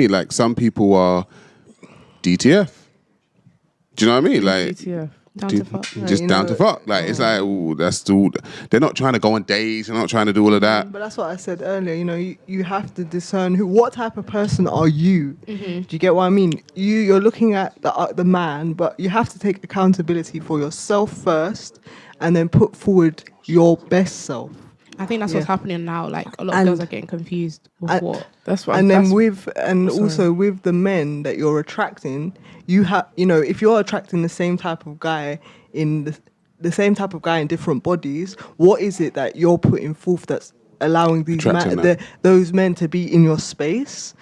Like some people are DTF. Do you know what I mean? Like DTF. Down to fuck. just down to fuck. Like it's like, ooh, that's too. They're not trying to go on dates. They're not trying to do all of that. But that's what I said earlier. You know, you have to discern what type of person are you. Do you get what I mean? You're looking at the man, but you have to take accountability for yourself first, and then put forward your best self. I think that's what's happening now. Like a lot of girls are getting confused with what. That's what. And then also with the men that you're attracting, you have, you know, if you're attracting the same type of guy in the same type of guy in different bodies, what is it that you're putting forth that's allowing those men to be in your space?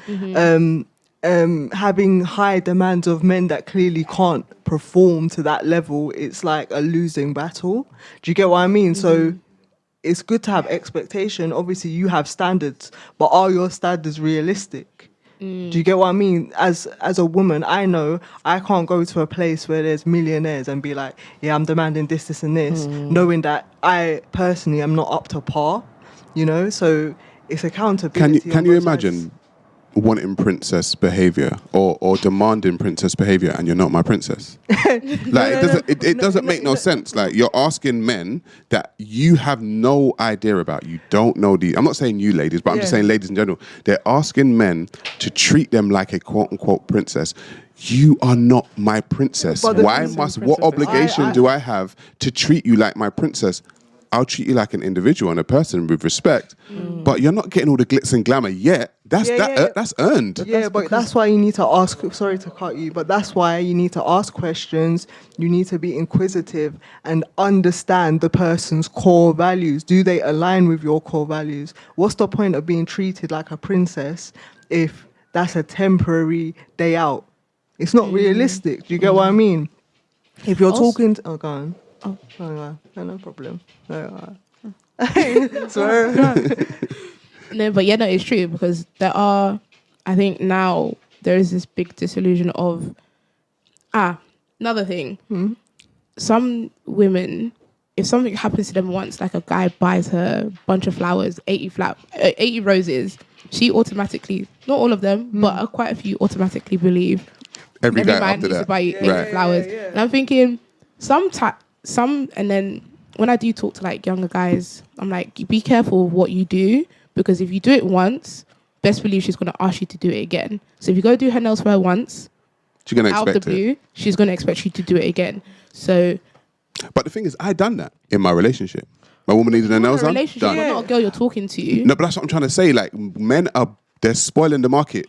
Having high demands of men that clearly can't perform to that level, it's like a losing battle. Do you get what I mean? So it's good to have expectation. Obviously, you have standards, but are your standards realistic? Do you get what I mean? As a woman, I know I can't go to a place where there's millionaires and be like, yeah, I'm demanding this, this, and this, knowing that I personally am not up to par. You know, so it's accountability. Can you imagine wanting princess behavior or demanding princess behavior and you're not my princess? Like it doesn't make no sense. Like you're asking men that you have no idea about. You don't know I'm not saying you ladies, but I'm just saying ladies in general. They're asking men to treat them like a quote unquote princess. You are not my princess. What obligation do I have to treat you like my princess? I'll treat you like an individual and a person with respect, but you're not getting all the glitz and glamour yet. That's earned. Yeah, but that's why you need to ask. Sorry to cut you, but that's why you need to ask questions. You need to be inquisitive and understand the person's core values. Do they align with your core values? What's the point of being treated like a princess if that's a temporary day out? It's not realistic. Do you get what I mean? If you're talking to... Oh, go on. No problem. Sorry. No, but no, it's true because I think now there is this big disillusion of, another thing. Some women, if something happens to them once, like a guy buys her a bunch of flowers, 80 roses, she automatically, not all of them, but quite a few automatically believe every man needs to buy you 80 flowers. And I'm thinking, and then when I do talk to like younger guys, I'm like, be careful of what you do, because if you do it once, best believe she's going to ask you to do it again. So if you go do her nails for her once, she's gonna out of the blue, she's going to expect you to do it again. So, but the thing is, I done that in my relationship. My woman needed her nails done. You're not a girl you're talking to. No, but that's what I'm trying to say. Like they're spoiling the market.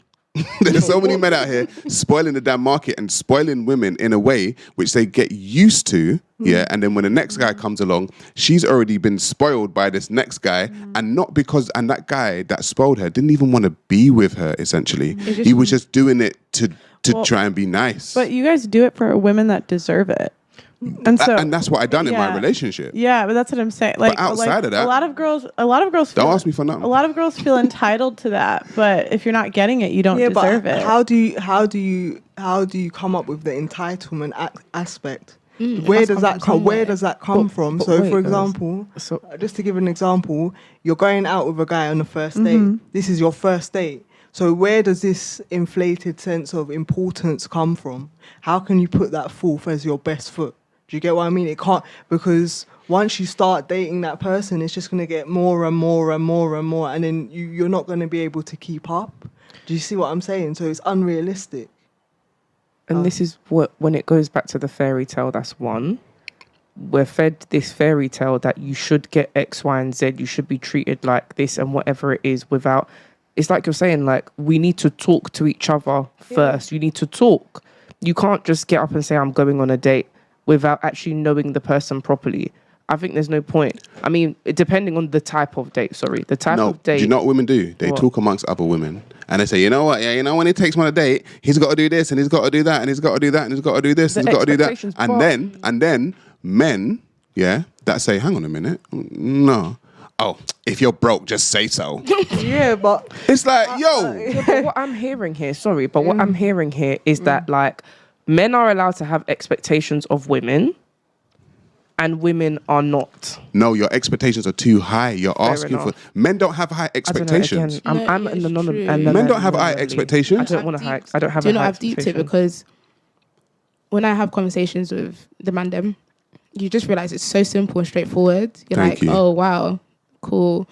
There's so many men out here spoiling the damn market and spoiling women in a way which they get used to, and then when the next guy comes along, she's already been spoiled by this next guy, and that guy that spoiled her didn't even want to be with her, essentially. He was just doing it to try and be nice. But you guys do it for women that deserve it. And that's what I done in my relationship. Yeah, but that's what I'm saying. Like, but outside of that, a lot of girls don't ask me for nothing. A lot of girls feel entitled to that, but if you're not getting it, you don't deserve it. How do you come up with the entitlement aspect? Where does that come from? So, for example, just to give an example, you're going out with a guy on the first date. This is your first date. So where does this inflated sense of importance come from? How can you put that forth as your best foot? Do you get what I mean? It can't, because once you start dating that person, it's just going to get more and more and more and more, and then you're not going to be able to keep up. Do you see what I'm saying? So it's unrealistic. And this is when it goes back to the fairy tale, that's one. We're fed this fairy tale that you should get X, Y, and Z. You should be treated like this and whatever it is without... It's like you're saying, like, we need to talk to each other first. You need to talk. You can't just get up and say, I'm going on a date without actually knowing the person properly. I think there's no point. I mean, depending on the type of date, of date. Do you know what women do? They talk amongst other women and they say, you know what? Yeah, when he takes me on a date, he's got to do this and he's got to do that and he's got to do that and he's got to do this and he's got to do that. And then men, that say, hang on a minute. No. Oh, if you're broke, just say so. Yeah, but... It's like, but what I'm hearing here, what I'm hearing here is that, like, men are allowed to have expectations of women and women are not. No, your expectations are too high. You're asking for... enough. Men don't have high expectations. I don't know, again, I'm No, an it's anonymous. true. Men don't have high expectations. I don't want a high. I don't have Do a you know high I've deeped it expectation. because when I have conversations with the man them, you just realize it's so simple and straightforward. You're Thank like, you. oh wow, cool.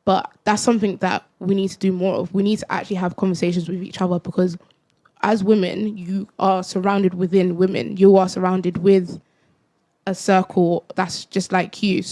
But that's something that we need to do more of. We need to actually have conversations with each other because as women, you are surrounded within women. You are surrounded with a circle that's just like you.